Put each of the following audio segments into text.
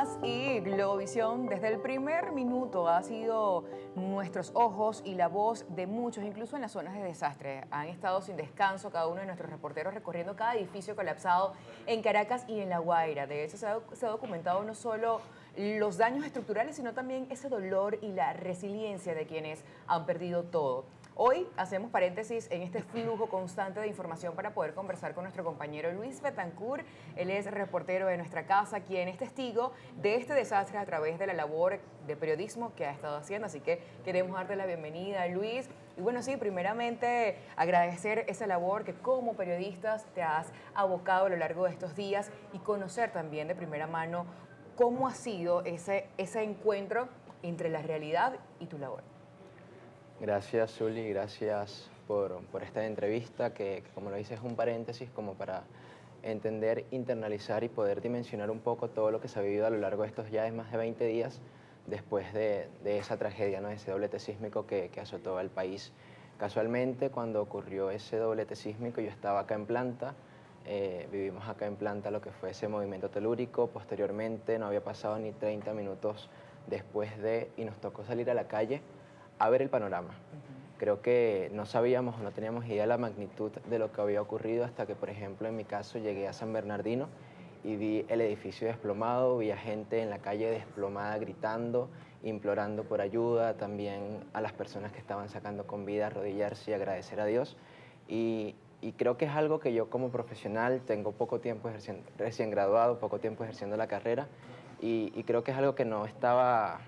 Caracas y Globovisión desde el primer minuto ha sido nuestros ojos y la voz de muchos, incluso en las zonas de desastre. Han estado sin descanso cada uno de nuestros reporteros recorriendo cada edificio colapsado en Caracas y en La Guaira. De hecho, se ha documentado no solo los daños estructurales, sino también ese dolor y la resiliencia de quienes han perdido todo. Hoy hacemos paréntesis en este flujo constante de información para poder conversar con nuestro compañero Luis Betancourt. Él es reportero de nuestra casa, quien es testigo de este desastre a través de la labor de periodismo que ha estado haciendo. Así que queremos darte la bienvenida, Luis. Y bueno, sí, primeramente agradecer esa labor que como periodistas te has abocado a lo largo de estos días y conocer también de primera mano cómo ha sido ese encuentro entre la realidad y tu labor. Gracias, Zuli, gracias por esta entrevista que, como lo dices, es un paréntesis como para entender, internalizar y poder dimensionar un poco todo lo que se ha vivido a lo largo de estos ya más de 20 días después de esa tragedia, ¿no? Ese doblete sísmico que azotó al país. Casualmente, cuando ocurrió ese doblete sísmico, yo estaba acá en Planta, vivimos acá en Planta lo que fue ese movimiento telúrico. Posteriormente, no había pasado ni 30 minutos después y nos tocó salir a la calle a ver el panorama. Creo que no sabíamos o no teníamos idea de la magnitud de lo que había ocurrido hasta que, por ejemplo, en mi caso llegué a San Bernardino y vi el edificio desplomado, vi a gente en la calle desplomada gritando, implorando por ayuda, también a las personas que estaban sacando con vida, arrodillarse y agradecer a Dios. Y creo que es algo que yo como profesional tengo poco tiempo ejerciendo, recién graduado, poco tiempo ejerciendo la carrera, y creo que es algo que no estaba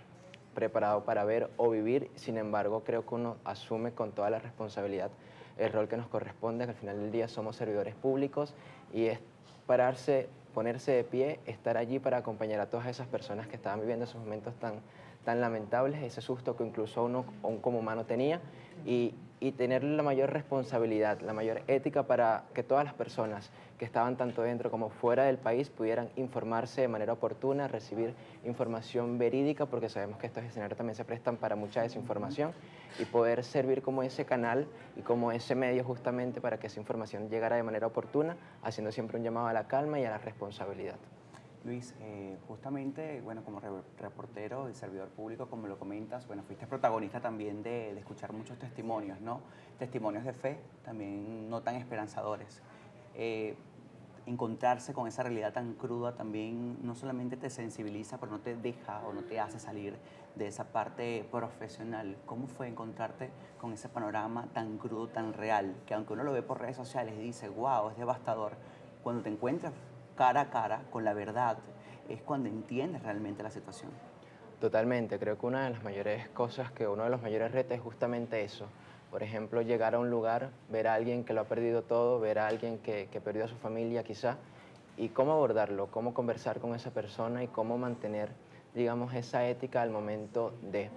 preparado para ver o vivir. Sin embargo, creo que uno asume con toda la responsabilidad el rol que nos corresponde, que al final del día somos servidores públicos y es ponerse de pie, estar allí para acompañar a todas esas personas que estaban viviendo esos momentos tan lamentables, ese susto que incluso uno como humano tenía, y tener la mayor responsabilidad, la mayor ética para que todas las personas que estaban tanto dentro como fuera del país pudieran informarse de manera oportuna, recibir información verídica, porque sabemos que estos escenarios también se prestan para mucha desinformación, y poder servir como ese canal y como ese medio justamente para que esa información llegara de manera oportuna, haciendo siempre un llamado a la calma y a la responsabilidad. Luis, justamente, bueno, como reportero y servidor público, como lo comentas, bueno, fuiste protagonista también de escuchar muchos testimonios, ¿no? Testimonios de fe, también no tan esperanzadores. Encontrarse con esa realidad tan cruda también no solamente te sensibiliza, pero no te deja o no te hace salir de esa parte profesional. ¿Cómo fue encontrarte con ese panorama tan crudo, tan real, que aunque uno lo ve por redes sociales y dice, wow, es devastador, cuando te encuentras cara a cara con la verdad es cuando entiendes realmente la situación? Totalmente, creo que una de las mayores cosas, que uno de los mayores retos es justamente eso. Por ejemplo, llegar a un lugar, ver a alguien que lo ha perdido todo, ver a alguien que perdió a su familia quizá, y cómo abordarlo, cómo conversar con esa persona y cómo mantener, digamos, esa ética al momento de...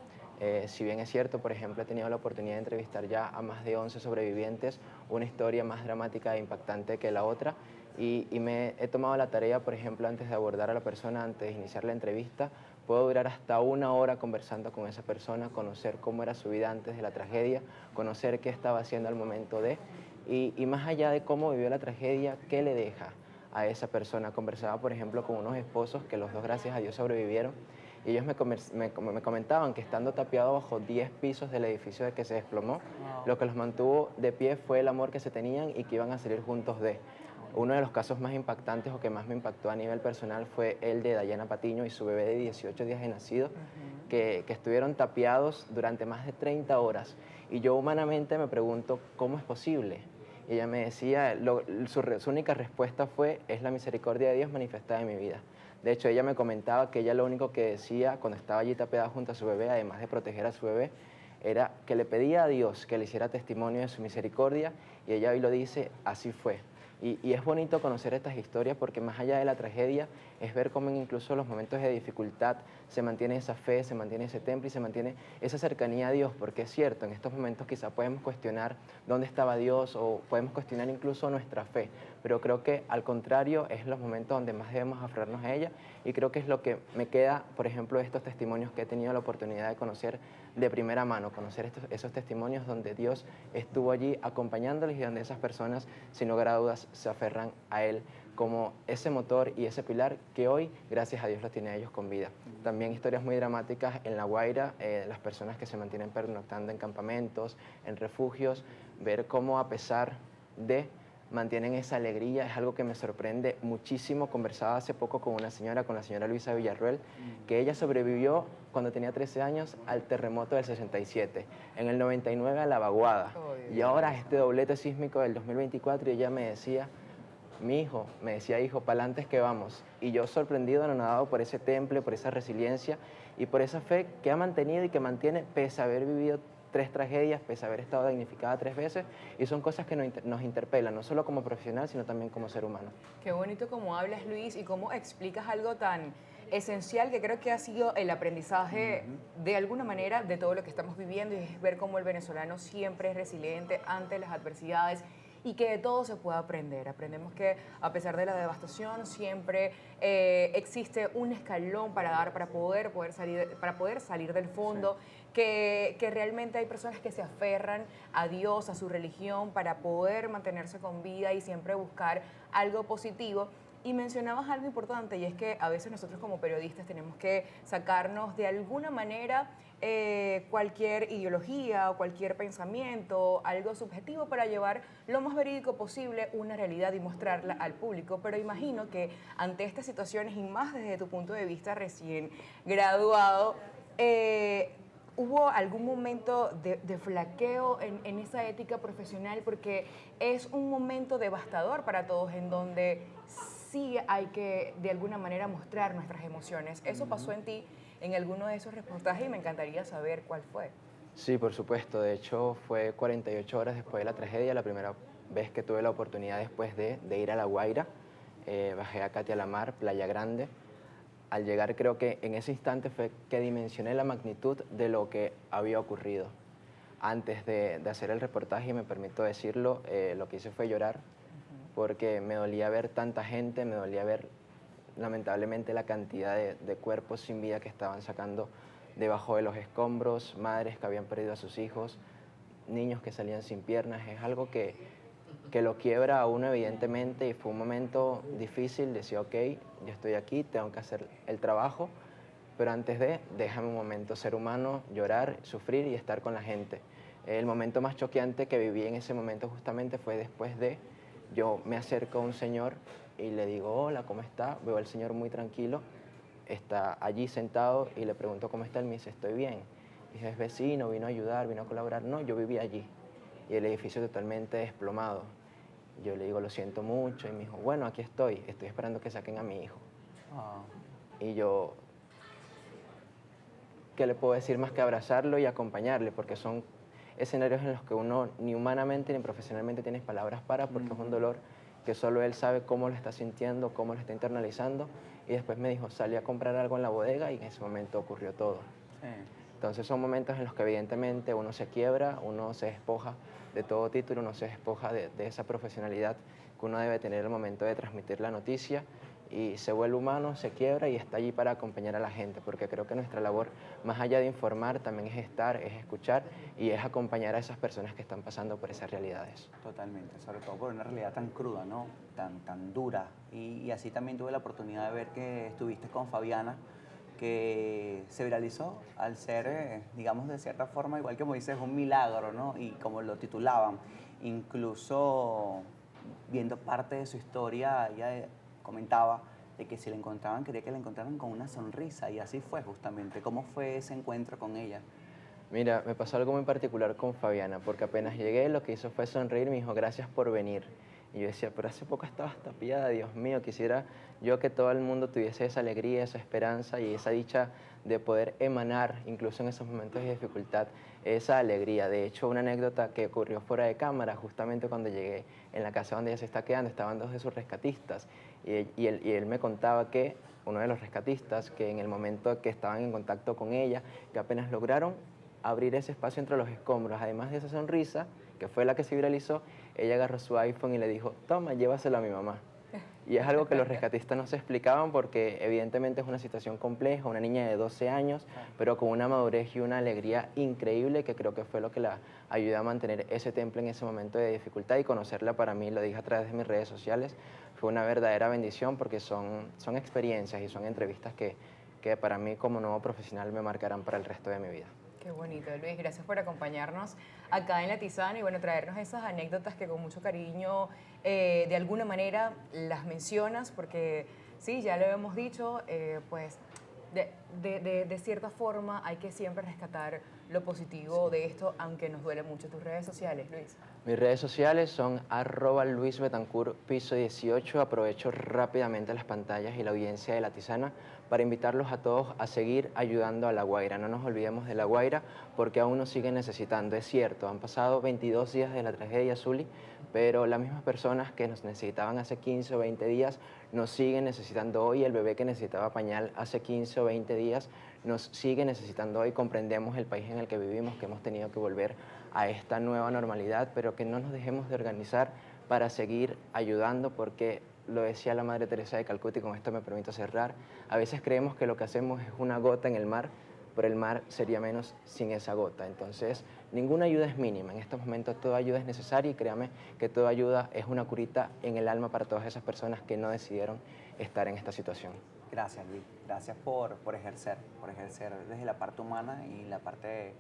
si bien es cierto, por ejemplo, he tenido la oportunidad de entrevistar ya a más de 11 sobrevivientes, una historia más dramática e impactante que la otra, y me he tomado la tarea, por ejemplo, antes de abordar a la persona, antes de iniciar la entrevista, puedo durar hasta 1 hora conversando con esa persona, conocer cómo era su vida antes de la tragedia, conocer qué estaba haciendo al momento de, y más allá de cómo vivió la tragedia, qué le deja a esa persona. Conversaba, por ejemplo, con unos esposos que los dos, gracias a Dios, sobrevivieron, y ellos me comentaban que estando tapiados bajo 10 pisos del edificio de que se desplomó, lo que los mantuvo de pie fue el amor que se tenían y que iban a salir juntos de... Uno de los casos más impactantes o que más me impactó a nivel personal fue el de Dayana Patiño y su bebé de 18 días de nacido, que estuvieron tapiados durante más de 30 horas. Y yo humanamente me pregunto, ¿cómo es posible? Y ella me decía, su única respuesta fue, es la misericordia de Dios manifestada en mi vida. De hecho, ella me comentaba que ella lo único que decía cuando estaba allí tapiada junto a su bebé, además de proteger a su bebé, era que le pedía a Dios que le hiciera testimonio de su misericordia, y ella hoy lo dice, así fue. Y es bonito conocer estas historias porque más allá de la tragedia es ver cómo incluso en los momentos de dificultad se mantiene esa fe, se mantiene ese temple y se mantiene esa cercanía a Dios, porque es cierto, en estos momentos quizá podemos cuestionar dónde estaba Dios o podemos cuestionar incluso nuestra fe, pero creo que al contrario es los momentos donde más debemos aferrarnos a ella, y creo que es lo que me queda, por ejemplo, de estos testimonios que he tenido la oportunidad de conocer de primera mano, conocer esos testimonios donde Dios estuvo allí acompañándoles y donde esas personas, sin lugar a dudas, se aferran a Él como ese motor y ese pilar que hoy, gracias a Dios, los tiene a ellos con vida. También historias muy dramáticas en La Guaira, las personas que se mantienen pernoctando en campamentos, en refugios, ver cómo a pesar de mantienen esa alegría, es algo que me sorprende muchísimo. Conversaba hace poco con una señora, con la señora Luisa Villarruel, que ella sobrevivió cuando tenía 13 años al terremoto del 67, en el 99 a la vaguada, y ahora este doblete sísmico del 2024, y ella me decía, mi hijo, me decía, hijo, para adelante es que vamos. Y yo sorprendido, anonadado por ese temple, por esa resiliencia y por esa fe que ha mantenido y que mantiene pese a haber vivido 3 tragedias, pese a haber estado damnificada 3 veces. Y son cosas que nos interpelan, no solo como profesional, sino también como ser humano. Qué bonito como hablas, Luis, y cómo explicas algo tan esencial que creo que ha sido el aprendizaje de alguna manera de todo lo que estamos viviendo, y es ver cómo el venezolano siempre es resiliente ante las adversidades y que de todo se puede aprender. Aprendemos que a pesar de la devastación siempre existe un escalón para dar, para poder salir del fondo, que realmente hay personas que se aferran a Dios, a su religión, para poder mantenerse con vida y siempre buscar algo positivo. Y mencionabas algo importante, y es que a veces nosotros como periodistas tenemos que sacarnos de alguna manera cualquier ideología o cualquier pensamiento, algo subjetivo, para llevar lo más verídico posible una realidad y mostrarla al público. Pero imagino que ante estas situaciones, y más desde tu punto de vista recién graduado, ¿hubo algún momento de flaqueo en esa ética profesional? Porque es un momento devastador para todos, en donde sí hay que de alguna manera mostrar nuestras emociones. ¿Eso pasó en ti en alguno de esos reportajes? Y me encantaría saber cuál fue. Sí, por supuesto. De hecho, fue 48 horas después de la tragedia, la primera vez que tuve la oportunidad después de ir a La Guaira. Bajé a Catia-la-Mar, Playa Grande. Al llegar, creo que en ese instante fue que dimensioné la magnitud de lo que había ocurrido. Antes de hacer el reportaje, y me permito decirlo, lo que hice fue llorar, porque me dolía ver tanta gente, me dolía ver lamentablemente la cantidad de cuerpos sin vida que estaban sacando debajo de los escombros, madres que habían perdido a sus hijos, niños que salían sin piernas. Es algo que lo quiebra a uno evidentemente, y fue un momento difícil. Decía, ok, yo estoy aquí, tengo que hacer el trabajo, pero antes déjame un momento ser humano, llorar, sufrir y estar con la gente. El momento más choqueante que viví en ese momento justamente fue después yo me acerco a un señor y le digo, hola, ¿cómo está? Veo al señor muy tranquilo, está allí sentado, y le pregunto cómo está. Él me dice, estoy bien. Y dije, es vecino, vino a ayudar, vino a colaborar. No, yo vivía allí, y el edificio totalmente desplomado. Yo le digo, lo siento mucho, y me dijo, bueno, aquí estoy esperando que saquen a mi hijo. Y yo, ¿qué le puedo decir más que abrazarlo y acompañarle? Porque son escenarios en los que uno ni humanamente ni profesionalmente tiene palabras porque es un dolor que solo él sabe cómo lo está sintiendo, cómo lo está internalizando. Y después me dijo, salí a comprar algo en la bodega, y en ese momento ocurrió todo. Entonces son momentos en los que evidentemente uno se quiebra, uno se despoja de todo título, uno se despoja de esa profesionalidad que uno debe tener al momento de transmitir la noticia, y se vuelve humano, se quiebra y está allí para acompañar a la gente, porque creo que nuestra labor, más allá de informar, también es estar, es escuchar y es acompañar a esas personas que están pasando por esas realidades. Totalmente, sobre todo por una realidad tan cruda, ¿no? Tan dura. Y así también tuve la oportunidad de ver que estuviste con Fabiana, que se viralizó al ser, digamos, de cierta forma, igual que como dices, un milagro, ¿no? Y como lo titulaban, incluso viendo parte de su historia, ella comentaba de que si la encontraban, quería que la encontraran con una sonrisa, y así fue justamente. ¿Cómo fue ese encuentro con ella? Mira, me pasó algo muy particular con Fabiana, porque apenas llegué, lo que hizo fue sonreír, me dijo, gracias por venir. Y yo decía, pero hace poco estabas tapiada, Dios mío, quisiera yo que todo el mundo tuviese esa alegría, esa esperanza y esa dicha de poder emanar, incluso en esos momentos de dificultad, esa alegría. De hecho, una anécdota que ocurrió fuera de cámara, justamente cuando llegué en la casa donde ella se está quedando, estaban 2 de sus rescatistas, y él me contaba que uno de los rescatistas, que en el momento que estaban en contacto con ella, que apenas lograron abrir ese espacio entre los escombros, además de esa sonrisa, que fue la que se viralizó, ella agarró su iPhone y le dijo, toma, llévaselo a mi mamá. Y es algo que los rescatistas no se explicaban porque evidentemente es una situación compleja, una niña de 12 años, pero con una madurez y una alegría increíble que creo que fue lo que la ayudó a mantener ese temple en ese momento de dificultad, y conocerla para mí, lo dije a través de mis redes sociales, fue una verdadera bendición porque son experiencias y son entrevistas que para mí como nuevo profesional me marcarán para el resto de mi vida. Qué bonito, Luis. Gracias por acompañarnos acá en La Tisana y bueno, traernos esas anécdotas que con mucho cariño, de alguna manera, las mencionas, porque sí, ya lo hemos dicho, pues de cierta forma hay que siempre rescatar lo positivo de esto, aunque nos duele mucho. Tus redes sociales, Luis. Mis redes sociales son @luisbetancourt piso 18. Aprovecho rápidamente las pantallas y la audiencia de La Tisana para invitarlos a todos a seguir ayudando a La Guaira. No nos olvidemos de La Guaira porque aún nos siguen necesitando. Es cierto, han pasado 22 días de la tragedia, Zuli, pero las mismas personas que nos necesitaban hace 15 o 20 días nos siguen necesitando hoy. El bebé que necesitaba pañal hace 15 o 20 días nos sigue necesitando hoy. Comprendemos el país en el que vivimos, que hemos tenido que volver a esta nueva normalidad, pero que no nos dejemos de organizar para seguir ayudando, porque lo decía la Madre Teresa de Calcuta, y con esto me permito cerrar, a veces creemos que lo que hacemos es una gota en el mar, pero el mar sería menos sin esa gota. Entonces, ninguna ayuda es mínima. En estos momentos toda ayuda es necesaria, y créame que toda ayuda es una curita en el alma para todas esas personas que no decidieron estar en esta situación. Gracias, Luis. Gracias por ejercer desde la parte humana y la parte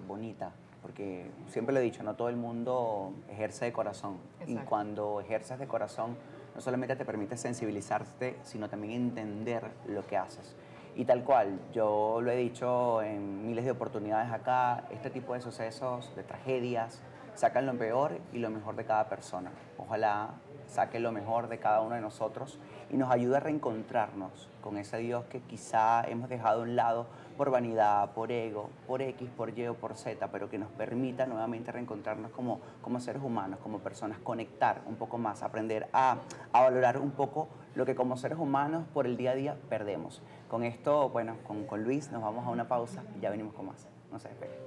bonita, porque siempre lo he dicho, no todo el mundo ejerce de corazón. Exacto. Y cuando ejerces de corazón, no solamente te permite sensibilizarte, sino también entender lo que haces. Y tal cual, yo lo he dicho en miles de oportunidades acá, este tipo de sucesos, de tragedias, sacan lo peor y lo mejor de cada persona. Ojalá saque lo mejor de cada uno de nosotros y nos ayude a reencontrarnos con ese Dios que quizá hemos dejado a un lado por vanidad, por ego, por X, por Y o por Z, pero que nos permita nuevamente reencontrarnos como seres humanos, como personas, conectar un poco más, aprender a valorar un poco lo que como seres humanos por el día a día perdemos. Con esto, bueno, con Luis nos vamos a una pausa y ya venimos con más. No se despeguen.